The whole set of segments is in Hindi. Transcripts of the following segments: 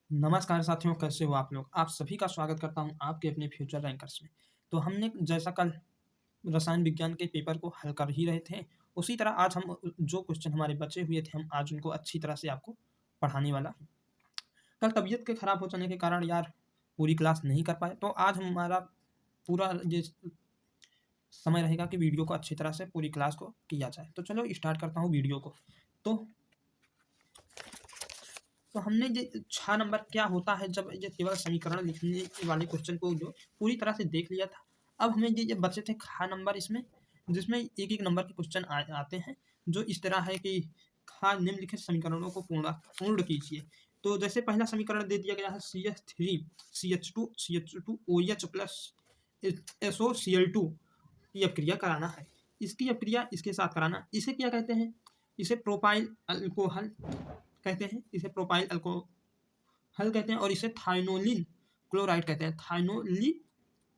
नमस्कार साथियों, कैसे हो आप लोग? आप सभी का स्वागत करता हूँ आपके अपने फ्यूचर रैंकर्स में। तो हमने जैसा कल रसायन विज्ञान के पेपर को हल कर ही रहे थे, उसी तरह आज हम जो क्वेश्चन हमारे बचे हुए थे, हम आज उनको अच्छी तरह से आपको पढ़ाने वाला हूँ। कल तबीयत के खराब हो जाने के कारण यार पूरी क्लास नहीं कर पाए, तो आज हमारा पूरा ये समय रहेगा कि वीडियो को अच्छी तरह से पूरी क्लास को किया जाए। तो चलो स्टार्ट करता हूँ वीडियो को। तो तो हमने ये 6 नंबर क्या होता है जब ये केवल समीकरण लिखने वाले क्वेश्चन को जो पूरी तरह से देख लिया था। अब हमें ये बचे थे खा नंबर इसमें, जिसमें एक-एक नंबर के क्वेश्चन आते हैं, जो इस तरह है कि खा निम्नलिखित समीकरणों को पूर्ण कीजिए। तो जैसे पहला समीकरण दे दिया गया है CH3 CH2 OH plus SOCl2 की अपक्रिया कराना है। इसकी अपक्रिया इसके साथ कराना, इसे क्या कहते हैं? इसे प्रोपाइल अल्कोहल कहते हैं, इसे प्रोपाइल अल्कोहल कहते हैं और इसे थाइनोलिन क्लोराइड कहते हैं, थाइनोलिन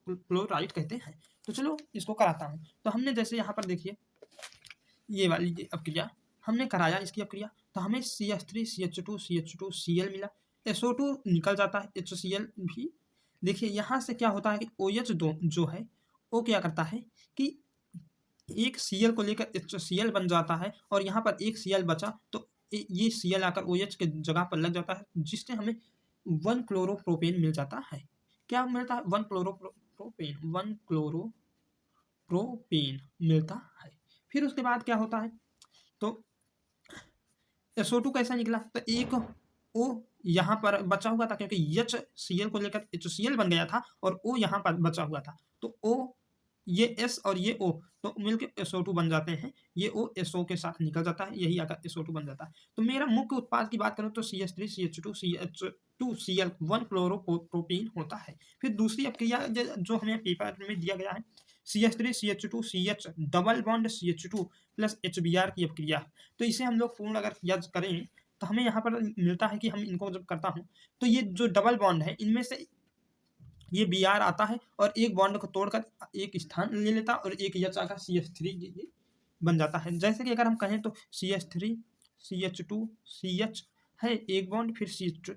क्लोराइड कहते हैं। तो चलो इसको कराता हूँ। तो हमने जैसे यहाँ पर देखिए ये वाली ये अपक्रिया हमने कराया, इसकी अपक्रिया तो हमें CH3 CH2 Cl मिला, SO2 निकल जाता है, HCl भी। देखिए यहाँ से क्या होता है कि OH जो है वो क्या करता है कि एक Cl को लेकर HCl बन जाता है और यहाँ पर एक Cl बचा तो ये Cl आकर OH के जगह पर लग जाता है, जिससे हमें 1 क्लोरोप्रोपेन मिल जाता है। क्या मिलता है? 1 क्लोरोप्रोपेन मिलता है। फिर उसके बाद क्या होता है? तो SO2 कैसा निकला? तो एक O यहाँ पर बचा हुआ था, क्योंकि HCl को लेकर HCl बन गया था और O यहाँ पर बचा हुआ था। तो O, ये S और ये O तो मिलकर SO2 बन जाते हैं। ये O SO के साथ निकल जाता है, यही आकर SO2 बन जाता है। तो मेरा मुख्य उत्पाद की बात करूँ तो CH3 CH2 CH2Cl 1 क्लोरोप्रोपीन होता है। फिर दूसरी अपक्रिया जो हमें पेपर में दिया गया है, CH3 CH2 CH double bond CH2 plus HBr की अपक्रिया। तो इसे हम लोग पूर्ण अगर किया करें तो हमें यहाँ पर मिलता है कि हम इनको जब करता हूँ तो ये जो डबल बॉन्ड है इनमें से ये Br आता है और एक बॉन्ड को तोड़कर एक स्थान ले लेता और एक H आकर CH3 बन जाता है। जैसे कि अगर हम कहें तो CH3 CH2 CH है एक बॉन्ड, फिर CH2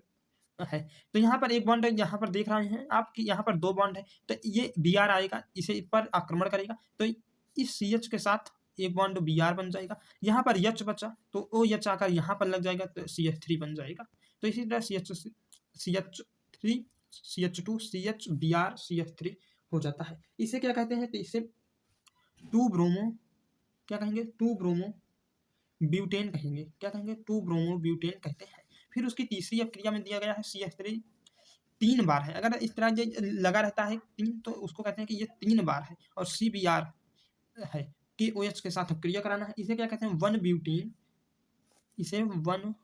है। तो यहाँ पर एक बॉन्ड है, यहाँ पर देख रहे हैं आप कि यहाँ पर दो बॉन्ड है, तो ये Br आएगा, इसे पर आक्रमण करेगा तो इस CH के साथ एक बॉन्ड Br बन जाएगा। यहाँ पर H बचा तो OH आकर यहाँ पर लग जाएगा तो CH3 बन जाएगा। तो इसी तरह CH3 CH2 CH Br CH3 हो जाता है। इसे क्या कहते हैं? तो इसे 2 ब्रोमो क्या कहेंगे? 2 ब्रोमो ब्यूटेन कहेंगे। क्या कहेंगे? 2 ब्रोमो ब्यूटेन कहते हैं। फिर उसकी तीसरी अपक्रिया में दिया गया है CH3 3 बार है। अगर इस तरह ये लगा रहता है 3 तो उसको कहते हैं कि ये 3 बार है और CBr है कि OH के साथ अपक्रिया कराना है। इसे क्या कहते हैं? 1 ब्यूटीन, इसे 1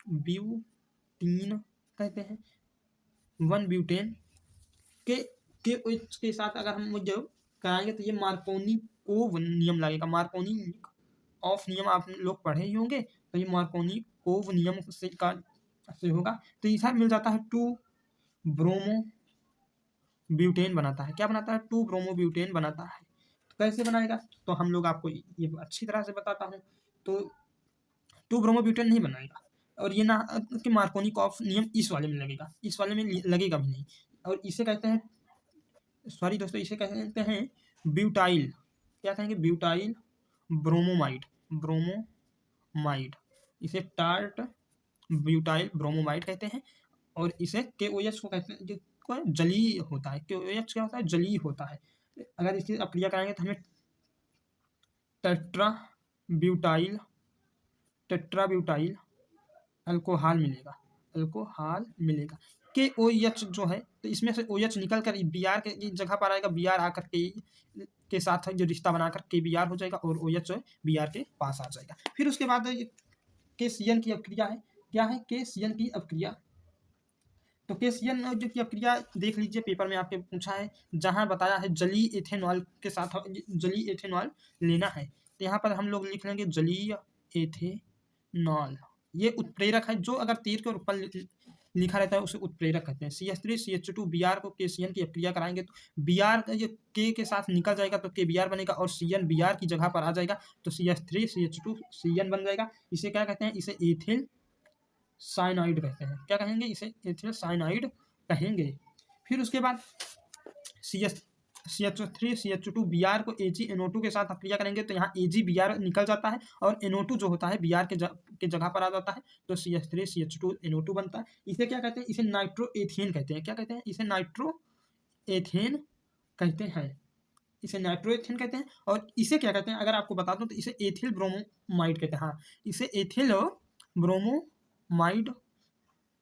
ब्यूटीन कहते हैं। 1 ब्यूटेन के OH के साथ अगर हम जो कराएंगे तो ये मार्कोनिकोव नियम लगेगा। मार्कोनिकोव नियम आप लोग पढ़े ही होंगे, तो ये मार्कोनिकोव नियम से होगा। तो इसे मिल जाता है 2 ब्रोमो ब्यूटेन बनाता है। क्या बनाता है? 2 ब्रोमो ब्यूटेन बनाता है। तो कैसे बनाएगा? तो हम लोग आपको ये अच्छी तरह से बताता हूँ। तो 2 ब्रोमो ब्यूटेन नहीं बनाएगा और ये ना कि मार्कोनिकोव नियम इस वाले में लगेगा, इस वाले में लगेगा भी नहीं। और इसे कहते हैं, सॉरी दोस्तों, इसे कहते हैं ब्यूटाइल। क्या कहेंगे? Butyl bromamide, bromamide. इसे टार्ट ब्यूटाइल ब्रोमोमाइड कहते हैं और इसे KOH को कहते हैं, जो जलीय होता है। KOH क्या होता है? जलीय होता है। अगर इसकी अपक्रिया कराएंगे तो हमें टेट्रा ब्यूटाइल अल्कोहल मिलेगा। KOH जो है तो इसमें से OH निकल कर Br के जगह पर आएगा, Br आकर के साथ जो रिश्ता बनाकर KBr हो जाएगा और OH जो है Br के पास आ जाएगा। फिर उसके बाद KCl की अपक्रिया है। क्या है? KCl की अपक्रिया। तो KCl जो की अपक्रिया देख लीजिए, पेपर में आपके पूछा है, जहाँ बताया है जलीय एथेनॉल के साथ जलीय एथेनॉल लेना है। तो यहाँ पर हम लोग लिख लेंगे जलीय एथेनॉल। ये उत्प्रेरक है, जो अगर तीर के ऊपर लिखा रहता है उसे उत्प्रेरक कहते हैं। CH3 CH2 Br को KCl की अपक्रिया कराएंगे तो Br ये K के साथ निकल जाएगा तो KBr बनेगा और Cl Br की जगह पर आ जाएगा तो CH3 CH2 Cl बन जाएगा। इसे क्या कहते हैं? इसे एथिल साइनाइड कहते हैं। क्या कहेंगे? इसे एथिल साइनाइड कहेंगे। फिर उसके बाद CH3 Br को AgNO2 के साथ क्रिया करेंगे तो यहाँ AgBr निकल जाता है और NO2 जो होता है Br के जगह पर आ जाता है, तो CH3CH2NO2 बनता है। इसे क्या कहते हैं? इसे नाइट्रोएथेन कहते हैं। क्या कहते हैं? इसे नाइट्रोएथेन कहते हैं। इसे नाइट्रोएथेन कहते हैं। और इसे क्या कहते हैं अगर आपको बता दूं तो इसे एथिल ब्रोमोमाइड कहते हैं। हाँ, इसे एथिल ब्रोमोमाइड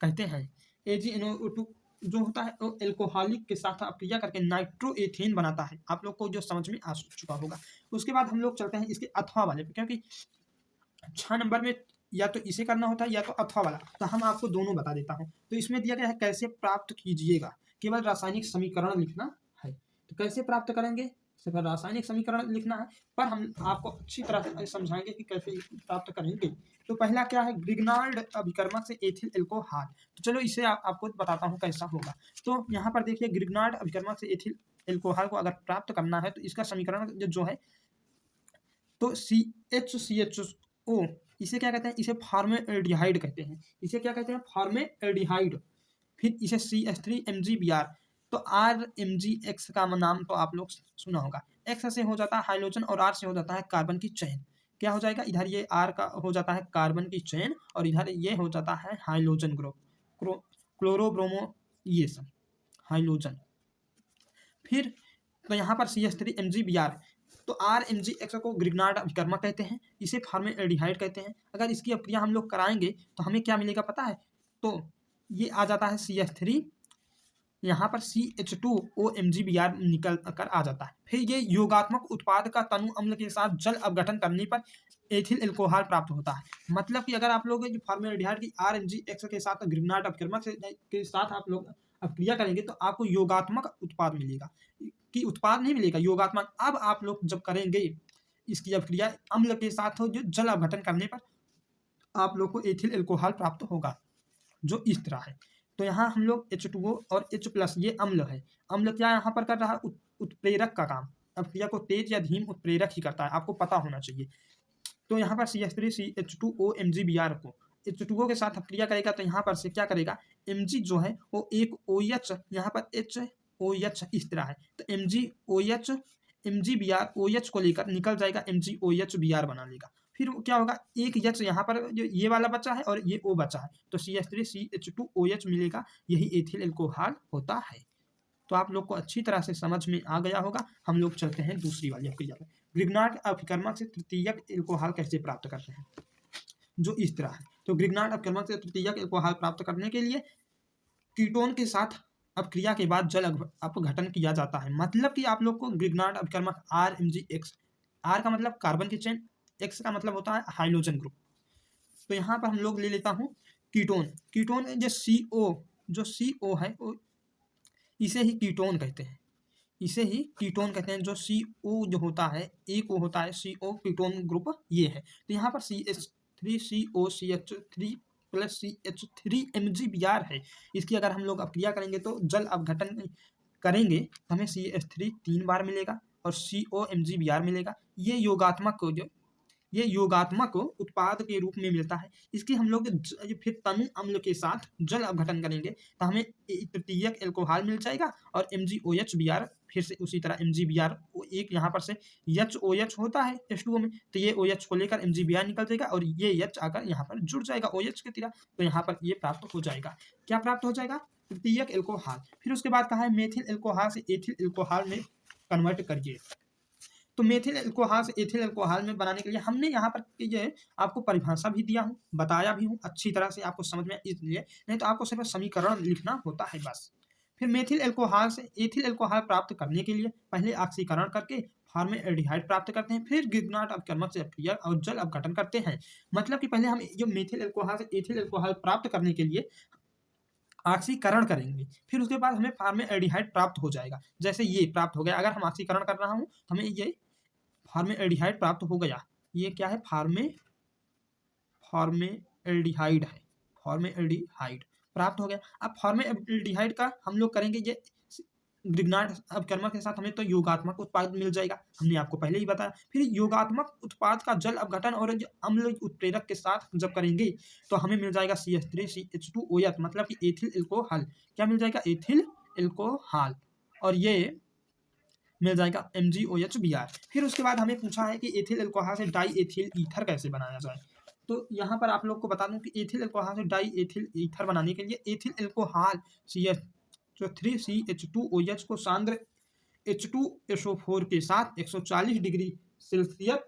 कहते हैं। AgNO2 जो होता है वो एल्कोहलिक के साथ क्रिया करके नाइट्रोएथेन बनाता है। आप लोग को जो समझ में आ चुका होगा। उसके बाद हम लोग चलते हैं इसके अथवा वाले पे, क्योंकि 6 नंबर में या तो इसे करना होता है या तो अथवा वाला, तो हम आपको दोनों बता देता हूँ। तो इसमें दिया गया है कैसे प्राप्त कीजिएगा, केवल रासायनिक समीकरण लिखना है। तो कैसे प्राप्त करेंगे? सिर्फ रासायनिक समीकरण लिखना है, पर हम आपको अच्छी तरह से समझाएंगे कि कैसे प्राप्त करेंगे। तो पहला क्या है? ग्रिग्नार्ड अभिकर्मक से एथिल एल्कोहल। तो चलो इसे आपको बताता हूँ कैसा होगा। तो यहाँ पर देखिए, ग्रिग्नार्ड अभिकर्मक से एथिल एल्कोहल को अगर प्राप्त करना है तो इसका समीकरण जो है तो CHCHO, इसे क्या कहते हैं? इसे फॉर्मेल्डिहाइड कहते हैं। इसे क्या कहते हैं? फॉर्मेल्डिहाइड। फिर इसे CH3MgBr, तो RMgX का नाम तो आप लोग सुना होगा। X से हो जाता है हाइड्रोजन और R से हो जाता है कार्बन की चेन। क्या हो जाएगा? इधर ये R का हो जाता है कार्बन की चेन और इधर ये हो जाता है हाइड्रोजन ग्रुप, क्लोरोब्रोमो, ये सब हाइड्रोजन। फिर तो यहाँ पर CH3MgBr, तो RMgX को ग्रिग्नार्ड अभिकर्मक कहते हैं। इसे फॉर्मेल्डिहाइड कहते हैं। अगर इसकी अपक्रिया हम लोग कराएंगे तो हमें क्या मिलेगा पता है? तो ये आ जाता है CH3, यहाँ पर CH2OMgBr निकल कर आ जाता है। फिर ये योगात्मक उत्पाद का तनु अम्ल के साथ जल अपघटन करने पर एथिल एल्कोहल प्राप्त होता है। मतलब कि अगर आप लोग फॉर्मेल्डिहाइड की RMgX के साथ ग्रिग्नार्ड अभिकर्मक के साथ आप लोग अपक्रिया करेंगे तो आपको योगात्मक उत्पाद मिलेगा, कि उत्पाद नहीं मिलेगा, योगात्मक। अब आप लोग जब करेंगे इसकी अपक्रिया अम्ल के साथ हो, जो जल अपघटन करने पर आप लोग को एथिल एल्कोहल प्राप्त होगा, जो इस तरह है। तो यहाँ हम लोग H2O और H+ ये अम्ल है। अम्ल क्या यहाँ पर कर रहा है? उत्प्रेरक का काम। अपक्रिया को तेज या धीम उत्प्रेरक ही करता है, आपको पता होना चाहिए। तो यहाँ पर CH3CH2OMgBr को H2O के साथ अपक्रिया करेगा तो यहाँ पर से क्या करेगा? Mg जो है वो एक OH, यहाँ पर HOH इस तरह है, तो MgOH MgBr OH को लेकर निकल जाएगा, MgOHBr बना लेगा। फिर क्या होगा? एक H यहाँ पर जो ये वाला बचा है और ये O बचा है, तो CH3CH2OH मिलेगा, यही एथिल एल्कोहल होता है। तो आप लोग को अच्छी तरह से समझ में आ गया होगा। हम लोग चलते हैं दूसरी वाली अपक्रिया पर। ग्रिग्नार्ड अभिकर्मक से तृतीयक एल्कोहल कैसे प्राप्त करते हैं, जो इस तरह है। तो ग्रिग्नार्ड अभिकर्मक से तृतीयक एल्कोहल प्राप्त करने के लिए कीटोन के साथ अपक्रिया के बाद जल अपघटन किया जाता है। मतलब कि आप लोग को ग्रिग्नार्ड अभिकर्मक RMgX, R का मतलब कार्बन की चेन, X का मतलब होता है हाइड्रोजन ग्रुप। तो यहाँ पर हम लोग ले लेता हूँ कीटोन। कीटोन जो CO है इसे ही कीटोन कहते हैं। इसे ही कीटोन कहते हैं। जो CO जो होता है, एक वो होता है CO कीटोन ग्रुप, ये है। तो यहाँ पर CH3COCH3 प्लस CH3MgBr है। इसकी अगर हम लोग अपक्रिया करेंगे तो जल अपघटन करेंगे तो हमें CH3 3 बार मिलेगा और COMgBr मिलेगा। ये योगात्मक उत्पाद के रूप में मिलता है। इसकी हम लोग फिर तनु अम्ल के साथ जल अपघटन करेंगे तो हमें तृतीयक एल्कोहल मिल जाएगा और MgOHBr, फिर से उसी तरह MgBr एक यहाँ पर से HOH होता है H2O में, तो ये OH को लेकर MgBr निकल जाएगा और ये H आकर यहाँ पर जुड़ जाएगा OH की तरह, तो यहाँ पर ये प्राप्त हो जाएगा। क्या प्राप्त हो जाएगा? तृतीयक एल्कोहल। फिर उसके बाद कहा है मेथिल एल्कोहल से एथिल एल्कोहल में कन्वर्ट करिए। तो मेथिल एल्कोहल से एथिल एल्कोहल में बनाने के लिए हमने यहाँ पर ये आपको परिभाषा भी दिया हूँ, बताया भी हूँ अच्छी तरह से आपको समझ में, इसलिए नहीं तो आपको सिर्फ समीकरण लिखना होता है बस। फिर मेथिल एल्कोहल से एथिल एल्कोहल प्राप्त करने के लिए पहले ऑक्सीकरण करके फॉर्मेल्डिहाइड प्राप्त करते हैं, फिर ग्रिग्नार्ड अभिकर्मक से अपक्रिया और जल अपघटन करते हैं। मतलब कि पहले हम जो मेथिल एल्कोहल से एथिल एल्कोहल प्राप्त करने के लिए ऑक्सीकरण करेंगे, फिर उसके बाद हमें फॉर्मेल्डिहाइड प्राप्त हो जाएगा। जैसे ये प्राप्त हो गया, अगर हम ऑक्सीकरण कर रहा हूँ तो हमें ये फॉर्मेल्डिहाइड प्राप्त हो गया। ये क्या है? फॉर्मेल्डिहाइड है, फॉर्मेल्डिहाइड प्राप्त हो गया। अब फॉर्मेल्डिहाइड का हम लोग करेंगे ये ग्रिग्नार्ड अपकर्मक के साथ हमें तो योगात्मक उत्पाद मिल जाएगा, हमने आपको पहले ही बताया। फिर योगात्मक उत्पाद का जल अपघटन और अम्ल उत्प्रेरक के साथ जब करेंगे तो हमें मिल जाएगा CH3CH2OH, मतलब कि एथिल एल्कोहल। क्या मिल जाएगा? Ethyl alcohol. और ये मिल जाएगा MgOH, Br। फिर उसके बाद हमें पूछा है कि एथिल एल्कोहल से डाई एथिल ईथर कैसे बनाया जाए। तो यहाँ पर आप लोग को बता दूं कि एथिल एल्कोहल से डाई एथिल ईथर बनाने के लिए एथिल एल्कोहल CH3CH2OH को सांद्र H2SO4 के साथ 140 डिग्री सेल्सियस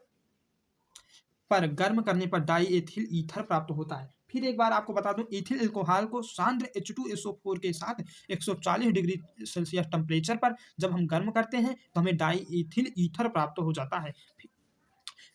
पर गर्म करने पर डाई एथिल ईथर प्राप्त होता है। फिर एक बार आपको बता दूं, एथिल एल्कोहल को सांद्र H2SO4 के साथ 140 डिग्री सेल्सियस टेम्परेचर पर जब हम गर्म करते हैं तो हमें डाई एथिल ईथर प्राप्त हो जाता है।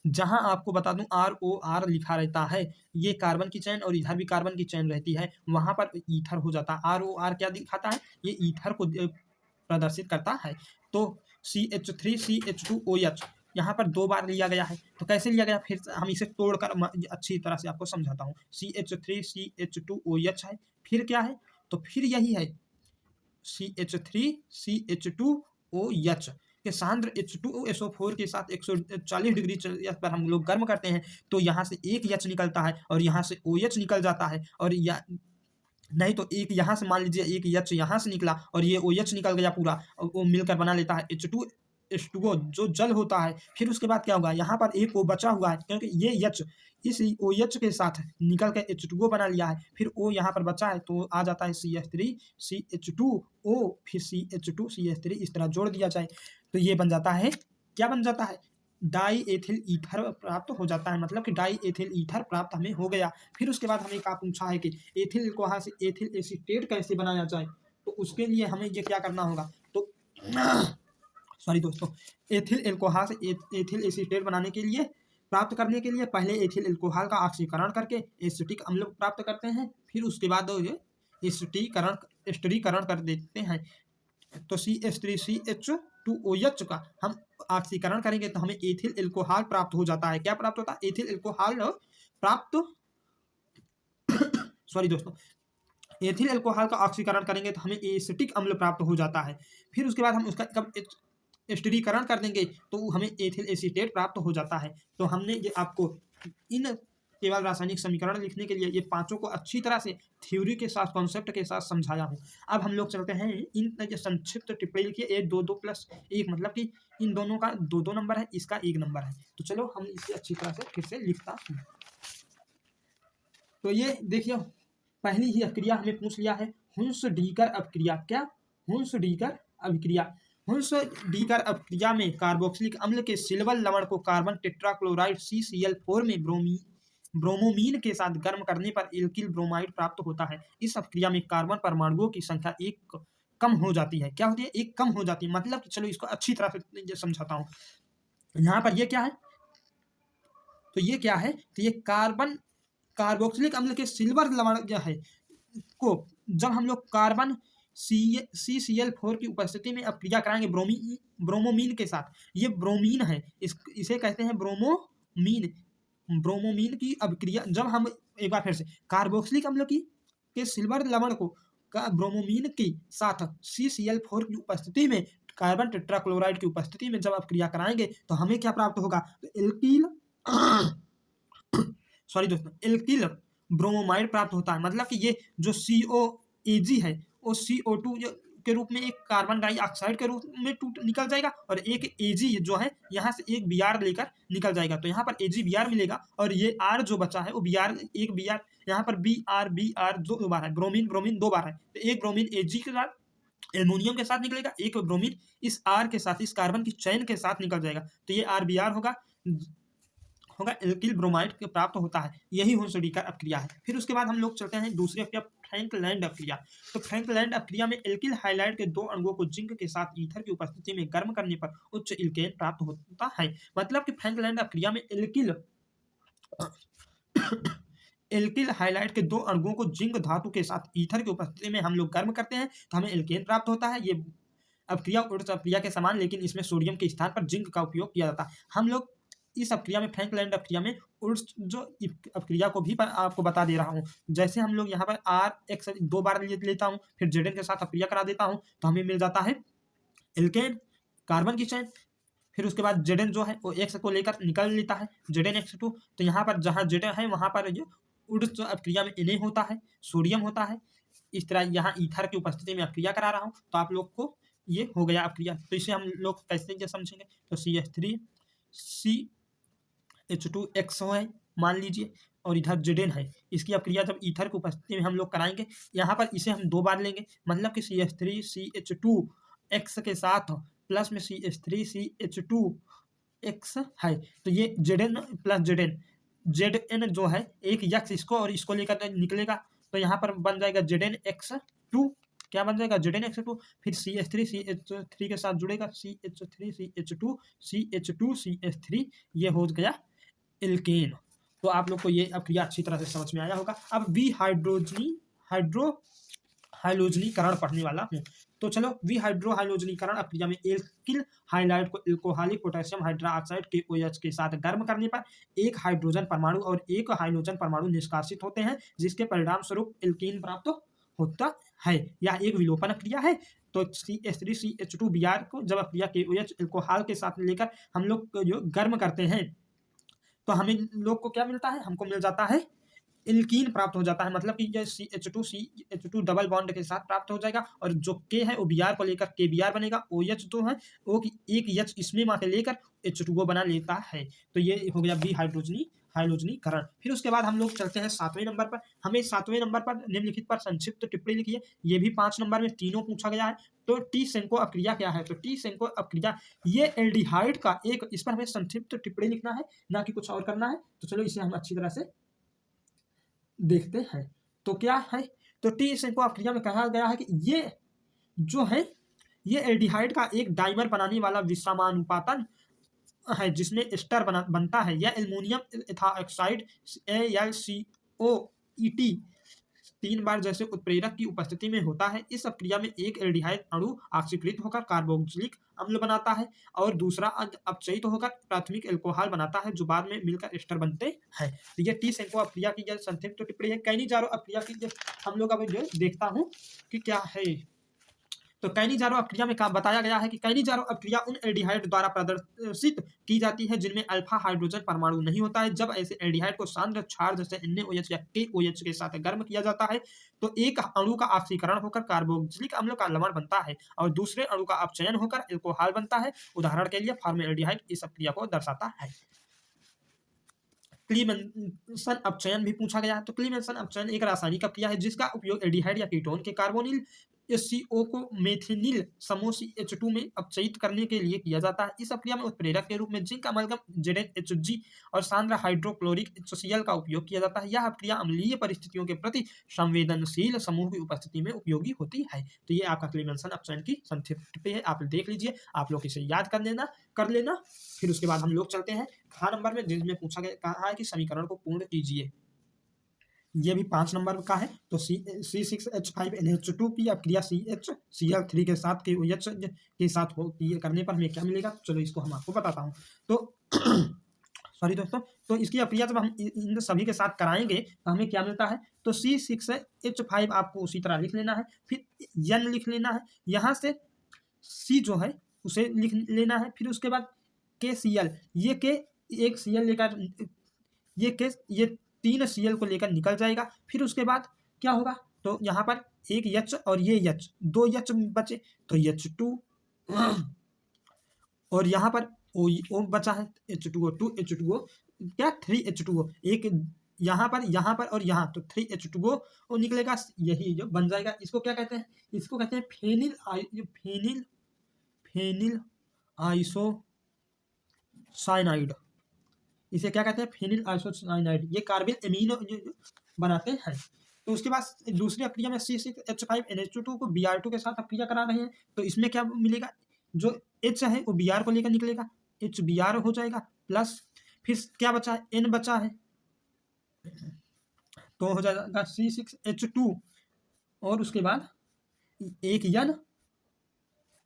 जहां आपको बता दूं ROR लिखा रहता है, ये कार्बन की चेन और इधर भी कार्बन की चेन रहती है, वहां पर ईथर हो जाता है। ROR क्या दिखाता है? ये ईथर को प्रदर्शित करता है। तो CH3CH2OH यहाँ पर 2 बार लिया गया है, तो कैसे लिया गया? फिर हम इसे तोड़कर अच्छी तरह से आपको समझाता हूँ। CH3CH2OH है, फिर क्या है? तो फिर यही है CH3CH2OH के सांद्र H2SO4 के साथ 140 डिग्री सेल्सियस पर हम लोग गर्म करते हैं तो यहाँ से एक H निकलता है और यहाँ से OH निकल जाता है, और या नहीं तो एक यहाँ से मान लीजिए एक H यहाँ से निकला और ये OH निकल गया पूरा, और वो मिलकर बना लेता है H2O जो जल होता है। फिर उसके बाद क्या होगा? यहाँ पर एक O बचा हुआ है, क्योंकि ये H इस OH के साथ निकल के H2O बना लिया है, फिर O यहाँ पर बचा है तो आ जाता है CH3CH2O, फिर CH2CH3 इस तरह जोड़ दिया जाए तो ये बन जाता है, क्या बन जाता है? डाई एथिल ईथर प्राप्त हो जाता है, मतलब कि डाई एथिल ईथर प्राप्त हमें हो गया। फिर उसके बाद हमें क्या पूछा है कि एथिल एल्कोहल से एथिल एसीटेट कैसे बनाया जाए, तो उसके लिए हमें ये क्या करना होगा? तो सॉरी दोस्तों, एथिल एल्कोहल से एथिल एसीटेट बनाने के लिए, प्राप्त करने के लिए पहले एथिल एल्कोहल का ऑक्सीकरण करके एसिटिक अम्ल प्राप्त करते हैं, फिर उसके बाद एस्टरीकरण कर देते हैं। तो CH3CH2OH का हम ऑक्सीकरण करेंगे तो हमें एथिल एल्कोहल प्राप्त हो जाता है। क्या प्राप्त होता है? एथिल एल्कोहल प्राप्त सॉरी दोस्तों, एथिल एल्कोहल का ऑक्सीकरण करेंगे तो हमें एसिटिक अम्ल प्राप्त हो जाता है। फिर उसके बाद हम उसका कब एस्टरीकरण कर देंगे तो हमें एथिल एसीटेट प्राप्त हो जाता है। तो हमने ये आपको इन केवल रासायनिक समीकरण लिखने के लिए ये पांचों को अच्छी तरह से थ्योरी के साथ, कॉन्सेप्ट के साथ समझाया हूँ। अब हम लोग चलते हैं इन संक्षिप्त टिप्पणी लिखिए, 1 2 2 + 1, मतलब कि इन दोनों का 2 नंबर है, इसका 1 नंबर है। तो चलो हम इसे अच्छी तरह से फिर से लिखता हूँ। तो ये देखिए, पहली ही अभिक्रिया हमें पूछ लिया है, हुंस-डीकर अभिक्रिया। क्या? हुंस-डीकर अभिक्रिया। हुंस-डीकर अभिक्रिया में कार्बोक्सिलिक अम्ल के सिल्वर लवण को कार्बन टेट्राक्लोराइड CCl4 में ब्रोमोमीन के साथ गर्म करने पर एल्किल ब्रोमाइड प्राप्त होता है। इस अभिक्रिया में कार्बन परमाणुओं की संख्या 1 कम हो जाती है। क्या होती है? 1 कम हो जाती है, मतलब कि चलो इसको अच्छी तरह से समझाता हूँ। यहाँ पर ये क्या है? तो ये क्या है? तो ये कार्बोक्सिलिक अम्ल के सिल्वर लवण जो है को जब हम लोग कार्बन CCl4 की उपस्थिति में अभिक्रिया कराएंगे ब्रोमोमीन के साथ, ये ब्रोमीन है, इसे कहते हैं ब्रोमोमीन। ब्रोमोमीन की अभिक्रिया जब हम एक बार फिर से कार्बोक्सिलिक अम्ल की के सिल्वर लवण को ब्रोमोमीन के साथ CCl4 की उपस्थिति में, कार्बन टेट्राक्लोराइड की उपस्थिति में जब अभिक्रिया कराएंगे तो हमें क्या प्राप्त होगा? तो एल्किल सॉरी दोस्तों, एल्किल ब्रोमोमाइड प्राप्त होता है। मतलब कि ये जो COAg है वो CO2 के रूप में एक कार्बन डाइऑक्साइड के रूप में निकल जाएगा, और एक Ag जो है यहाँ से एक Br लेकर निकल जाएगा, तो यहाँ पर AgBr मिलेगा, और ये R जो बचा है वो Br, एक Br यहाँ पर Br दो बार है, ब्रोमीन 2 बार है, तो एक ब्रोमीन Ag के साथ एल्युमिनियम के साथ निकलेगा, एक ब्रोमीन इस R के साथ, इस कार्बन की चैन के साथ निकल जाएगा, तो ये RBr होगा एल्किल ब्रोमाइड के प्राप्त होता है। यही हुंस-डीकर अभिक्रिया है। फिर उसके बाद हम लोग चलते हैं दूसरी अभिक्रिया, फ्रैंकलैंड अभिक्रिया। तो फ्रैंकलैंड अभिक्रिया में एल्किल हाइलाइड के 2 अणुओं को जिंक के साथ ईथर की उपस्थिति में गर्म करने पर उच्च एल्केन प्राप्त होता है। मतलब कि फ्रैंकलैंड अभिक्रिया में एल्किल हाइलाइड के 2 अणुओं को जिंक धातु के साथ ईथर की उपस्थिति में हम लोग गर्म करते हैं तो हमें एल्केन प्राप्त होता है। ये अभिक्रिया उर्स अभिक्रिया के समान, लेकिन इसमें सोडियम के स्थान पर जिंक का उपयोग किया जाता है। हम लोग इस अभिक्रिया में, फ्रैंकलैंड अभिक्रिया में उर्स जो अभिक्रिया को भी आपको बता दे रहा हूँ। जैसे हम लोग यहाँ पर RX 2 बार लेता हूँ, फिर Zn के साथ अभिक्रिया करा देता हूँ तो हमें मिल जाता है एल्केन, कार्बन की चेन। फिर उसके बाद Zn जो है वो X को लेकर निकल लेता है, ZnX2। तो यहाँ पर जहाँ Zn है वहाँ पर ये ऊर्ज अपक्रिया में Na होता है, सोडियम होता है। इस तरह यहाँ ईथर की उपस्थिति में अपक्रिया करा रहा हूँ, तो आप लोग को ये हो गया अपक्रिया। तो इसे हम लोग कैसे ये समझेंगे, तो CH3 CH2X है मान लीजिए, और इधर Zn है। इसकी अपक्रिया जब ईथर की उपस्थिति में हम लोग कराएंगे, यहाँ पर इसे हम 2 बार लेंगे, मतलब कि CH3 CH2X के साथ प्लस में CH3 CH2X है। तो ये Zn प्लस Zn जो है एक X इसको और इसको लेकर निकलेगा, तो यहाँ पर बन जाएगा ZnX2। क्या बन जाएगा, ZnX2। फिर CH3 CH3 के साथ जुड़ेगा, CH3 CH2 CH2 CH3, ये हो गया एल्केन। तो आप लोग को ये अपक्रिया अच्छी तरह से समझ में आया होगा। अब हाइड्रोजनीकरण पढ़ने वाला हूँ। तो चलो हाइड्रोजनीकरण अपक्रिया में एल्किल हाइलाइड को एल्कोहलिक पोटेशियम हाइड्रोक्साइड के OH के साथ गर्म करने पर एक हाइड्रोजन परमाणु और एक हाइड्रोजन परमाणु निष्कासित होते हैं, जिसके परिणाम स्वरूप एल्कीन प्राप्त होता है। यह एक विलोपन क्रिया है। तो CH3 CH2 Br को जब अपक्रिया के OH एल्कोहल के साथ लेकर हम लोग जो गर्म करते हैं, तो हमें लोग को क्या मिलता है, हमको मिल जाता है एल्कीन प्राप्त हो जाता है। मतलब कि ये CH2 डबल बॉन्ड के साथ प्राप्त हो जाएगा, और जो K है वो Br को लेकर KBr बनेगा। OH जो है वो एक H इसमें मात्र लेकर H2O बना लेता है। तो ये हो गया हाइड्रोजनीकरण। फिर उसके बाद हम लोग चलते हैं 7वें नंबर पर। हमें 7वें नंबर पर निम्नलिखित पर संक्षिप्त टिप्पणी लिखिए। ये भी 5 नंबर में तीनों पूछा गया है। तो टी-सेंको अपक्रिया क्या है, तो टी-सेंको अपक्रिया ये एल्डिहाइड का एक, इस पर हमें संक्षिप्त टिप्पणी लिखना है, ना कि कुछ और करना है। तो चलो इसे हम अच्छी तरह से देखते हैं। तो क्या है, तो टी-सेंको अपक्रिया में कहा गया है कि ये जो है ये एल्डिहाइड का एक डाइमर बनाने वाला विषमानुपातन है, जिसमें एस्टर बनता है। यह एल्युमिनियम एथाक्साइड AlCOET 3 बार जैसे उत्प्रेरक की उपस्थिति में होता है। इस अपक्रिया में एक एल्डिहाइड अणु ऑक्सीकृत होकर कार्बोक्सिलिक अम्ल बनाता है, और दूसरा अपचयित होकर प्राथमिक एल्कोहल बनाता है, जो बाद में मिलकर एस्टर बनते हैं। तो ये टी-सेंको अपक्रिया की संक्षिप्त टिप्पणी है। कैनिजारो अपक्रिया की हम लोग अब जो देखता हूँ कि क्या है। तो कैनिजारो अपक्रिया में बताया गया है कि कैनिजारो अपक्रिया उन एल्डिहाइड द्वारा प्रदर्शित की जाती है जिनमें अल्फा हाइड्रोजन परमाणु नहीं होता है। जब ऐसे एल्डिहाइड को सांद्र क्षार जैसे NaOH या KOH के साथ गर्म किया जाता है, तो एक अणु का ऑक्सीकरण होकर कार्बोक्सिलिक अम्ल का लवण बनता है, और दूसरे अणु का अपचयन होकर एल्कोहल बनता है। उदाहरण के लिए फॉर्मल्डिहाइड इस अपक्रिया को दर्शाता है। क्लीमेंसन अपचयन भी पूछा गया है। तो क्लीमेंसन अपचयन एक रासायनिक अपक्रिया है जिसका उपयोग एल्डिहाइड या कीटोन के कार्बोनिल SCO को मेथिनिल समूह CH2 में अपचयित करने के लिए किया जाता है। इस अपक्रिया में उत्प्रेरक के रूप में जिंक अमलगम ZnHg और सांद्र हाइड्रोक्लोरिक HCl का उपयोग किया जाता है। यह अपक्रिया अम्लीय परिस्थितियों के प्रति संवेदनशील समूह की उपस्थिति में उपयोगी होती है। तो ये आपका क्लीमेंसन अपचयन की संक्षिप्त है, आप देख लीजिए, आप लोग इसे याद कर लेना। फिर उसके बाद हम लोग चलते हैं ख नंबर में, जिसमें पूछा गया कहा है कि समीकरण को पूर्ण कीजिए। ये भी 5 नंबर का है। तो C6H5NH2 की अपक्रिया CHCl3 के साथ KOH के साथ करने पर हमें क्या मिलेगा, चलो इसको हम आपको बताता हूँ। तो सॉरी दोस्तों, तो इसकी अपक्रिया जब हम इन सभी के साथ कराएंगे तो हमें क्या मिलता है, तो C6H5 आपको उसी तरह लिख लेना है, फिर N लिख लेना है, यहाँ से C जो है उसे लिख लेना है, फिर उसके बाद KCl, ये K एक Cl लेकर ये K 3 Cl को लेकर निकल जाएगा। फिर उसके बाद क्या होगा, तो यहाँ पर एक H और ये H, 2 H बचे, तो H2 और यहाँ पर O बचा है, H2O क्या 3H2O, एक यहाँ पर और यहाँ, तो 3H2O निकलेगा, यही जो बन जाएगा। इसको क्या कहते हैं, इसको कहते हैं फेनिल आइसोसाइनाइड। इसे क्या कहते हैं, फेनिल आइसोसाइनाइड। ये कार्बिल एमीनो बनाते हैं। तो उसके बाद दूसरी अपक्रिया में C6H5NH2 को Br2 के साथ अपक्रिया करा रहे हैं, तो इसमें क्या मिलेगा, जो H है वो Br को लेकर निकलेगा, HBr हो जाएगा, प्लस फिर क्या बचा है, N बचा है, तो हो जाएगा C6H2 और उसके बाद एक N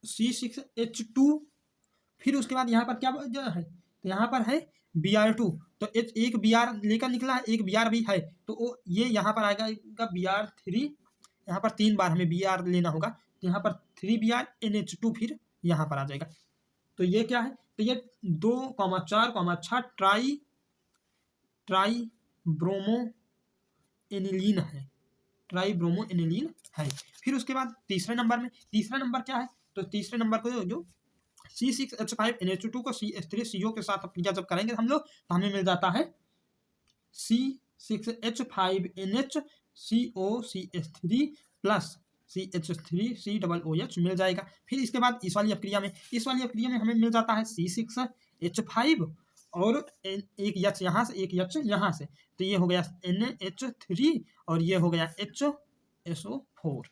C6H2, फिर उसके बाद यहाँ पर क्या है, तो यहाँ पर है Br2, तो एक Br लेकर निकला है, एक Br भी है, तो ये यहाँ पर आएगा Br3, यहाँ पर 3 बार हमें Br लेना होगा, तो यहाँ पर 3Br NH2 फिर यहाँ पर आ जाएगा। तो ये क्या है, तो ये 2,4,6 ट्राई ब्रोमो एनिलीन है, ट्राई ब्रोमो एनिलीन है। फिर उसके बाद तीसरे नंबर क्या है, तो तीसरे नंबर को जो C6H5NH2 को CH3CO के साथ अप्रिया जब करेंगे हम लोग, तो हमें मिल जाता है C6H5NH COCH3 CH3COOH मिल जाएगा। फिर इसके बाद इस वाली अप्रिया में हमें मिल जाता है C6H5 और एक H यहाँ से, एक H यहाँ से, तो ये हो गया NH3 और ये हो गया HSO4।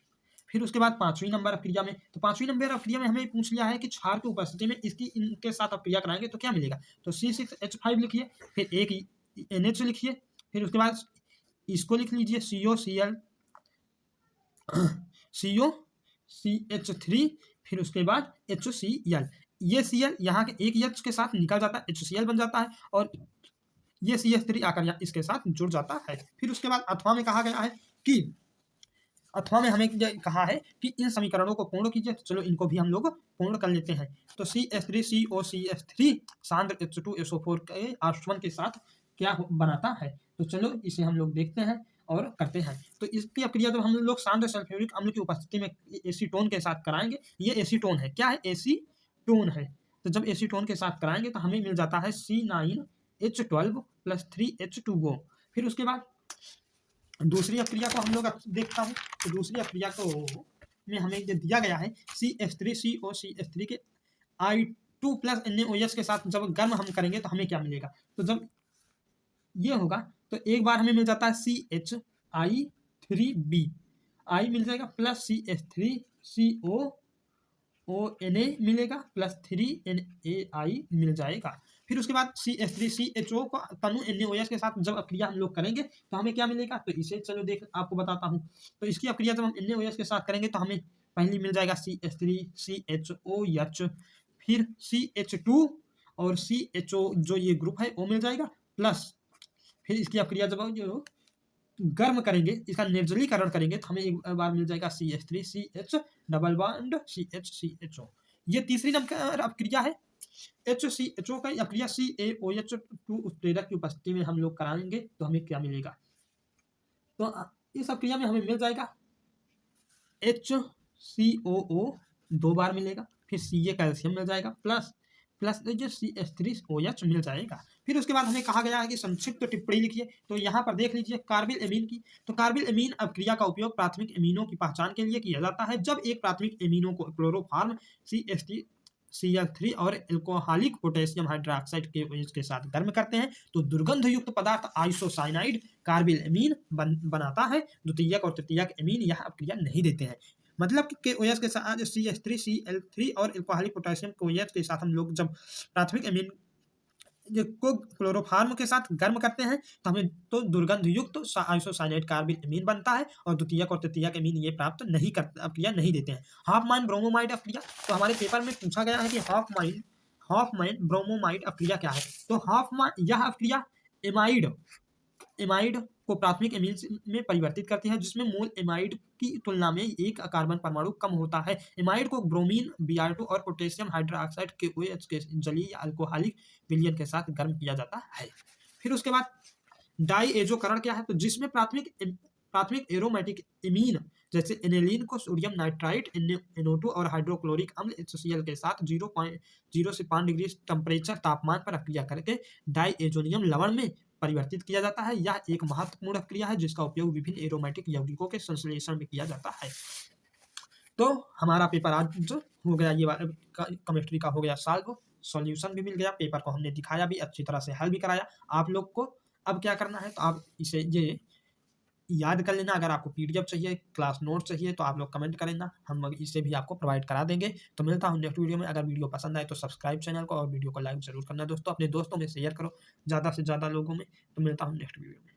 फिर उसके बाद पांचवी नंबर अप्रिया में, तो पांचवी नंबर अप्रिया में हमें पूछ लिया है कि क्षार की उपस्थिति में इनके साथ अप्रिया कराएंगे तो क्या मिलेगा, तो C6H5 लिखिए, फिर एक NH लिखिए, फिर उसके बाद इसको लिख लीजिए COCH3, फिर उसके बाद HCl, ये Cl यहाँ के एक H के साथ निकल जाता है, HCl बन जाता है और ये CH3 आकर इसके साथ जुड़ जाता है। फिर उसके बाद अथवा में कहा गया है कि अथवा में हमें कहा है कि इन समीकरणों को पूर्ण कीजिए, तो चलो इनको भी हम लोग पूर्ण कर लेते हैं। तो CH3COCH3 सांद्र H2SO4 के आश्वन के साथ क्या बनाता है, तो चलो इसे हम लोग देखते हैं और करते हैं। तो इसकी अक्रिया जब हम लोग सांद्र सल्फ्यूरिक अम्ल की उपस्थिति में एसीटोन के साथ कराएंगे, ये एसीटोन है, क्या है, एसीटोन है, तो जब एसीटोन के साथ कराएंगे तो हमें मिल जाता है C9H12 + 3H2O। फिर उसके बाद दूसरी अक्रिया को हम लोग देखता हूँ, तो दूसरी अक्रिया को में हमें जो दिया गया है CH3COCH3 के I2 + NaOH के साथ जब गर्म हम करेंगे तो हमें क्या मिलेगा, तो जब ये होगा तो एक बार हमें मिल जाता है CHI3B, I मिल जाएगा प्लस CH3COONA मिलेगा प्लस 3NaI मिल जाएगा। फिर उसके बाद CH3CHO को तनु NaOH के साथ जब अक्रिया हम लोग करेंगे तो हमें क्या मिलेगा, तो इसे चलो देख आपको बताता हूँ। तो इसकी अक्रिया जब हम NaOH के साथ करेंगे तो हमें पहली मिल जाएगा CH3CHOH, फिर CH2 और CHO जो ये ग्रुप है वो मिल जाएगा, प्लस फिर इसकी अक्रिया जब जो गर्म करेंगे, इसका निर्जलीकरण करेंगे तो हमें एक बार मिल जाएगा CH3CH डबल बॉन्ड CHCHO। ये तीसरी नंबर अक्रिया है HCHO का अक्रिया CaOH2 उत्प्रेरक की उपस्थिति में हम लोग कराएंगे तो हमें क्या मिलेगा, तो इस अक्रिया में हमें मिल जाएगा HCOO 2 बार मिलेगा, फिर Ca कैल्शियम मिल जाएगा, प्लस जो CH3OH मिल जाएगा। फिर उसके बाद हमें कहा गया है कि संक्षिप्त टिप्पणी लिखिए, तो यहाँ पर देख लीजिए कार्बिल एमीन की, तो कार्बिल एमीन अभिक्रिया का उपयोग प्राथमिक एमीनों की पहचान के लिए किया जाता है। जब एक प्राथमिक एमीनों को क्लोरोफॉर्म CH3Cl3 और एल्कोहलिक पोटेशियम हाइड्रोक्साइड के OH के साथ गर्म करते हैं तो दुर्गंध युक्त पदार्थ आइसोसाइनाइड कार्बिल एमीन बनाता है। द्वितीयक और तृतीयक एमीन यह अभिक्रिया नहीं देते हैं। मतलब कि OH के साथ CH3Cl3 और एल्कोहलिक पोटेशियम के OH के साथ हम लोग जब प्राथमिक एमीन को क्लोरोफॉर्म के साथ गर्म करते हैं तो हमें तो दुर्गंध युक्त आइसोसाइनाइड कार्बिल एमीन बनता है और द्वितीयक और तृतीयक एमीन ये प्राप्त नहीं करते, अभिक्रिया नहीं देते हैं। हाफमैन ब्रोमोमाइड अभिक्रिया, तो हमारे पेपर में पूछा गया है कि हाफमैन ब्रोमोमाइड अभिक्रिया क्या है, तो हाफमैन यह अभिक्रिया एमाइड को प्राथमिक एमीन में परिवर्तित करती है जिसमें मूल एमाइड की तुलना में एक कार्बन परमाणु कम होता है। एमाइड को ब्रोमीन Br2 और पोटेशियम हाइड्रोक्साइड के OH के जलीय या अल्कोहलिक विलयन के साथ गर्म किया जाता है। फिर उसके बाद डाईएजोकरण क्या है, तो जिसमें प्राथमिक एरोमेटिक एमीन जैसे एनिलीन को सोडियम नाइट्राइट NO2 और हाइड्रोक्लोरिक अम्ल HCl के साथ 0.0 से 5 डिग्री टेम्परेचर तापमान पर अक्रिया करके डाईएजोनियम लवण में परिवर्तित किया जाता है। यह एक महत्वपूर्ण क्रिया है जिसका उपयोग विभिन्न एरोमेटिक यौगिकों के संश्लेषण में किया जाता है। तो हमारा पेपर आज हो गया, ये केमिस्ट्री का हो गया सॉल्व, सॉल्यूशन भी मिल गया, पेपर को हमने दिखाया भी, अच्छी तरह से हल भी कराया। आप लोग को अब क्या करना है, तो आप इसे ये याद कर लेना। अगर आपको PDF चाहिए, क्लास नोट चाहिए तो आप लोग कमेंट करना, हम इसे भी आपको प्रोवाइड करा देंगे। तो मिलता हूँ नेक्स्ट वीडियो में। अगर वीडियो पसंद आए तो सब्सक्राइब चैनल को और वीडियो को लाइक जरूर करना दोस्तों, अपने दोस्तों में शेयर करो ज़्यादा से ज़्यादा लोगों में। तो मिलता हूँ नेक्स्ट वीडियो में।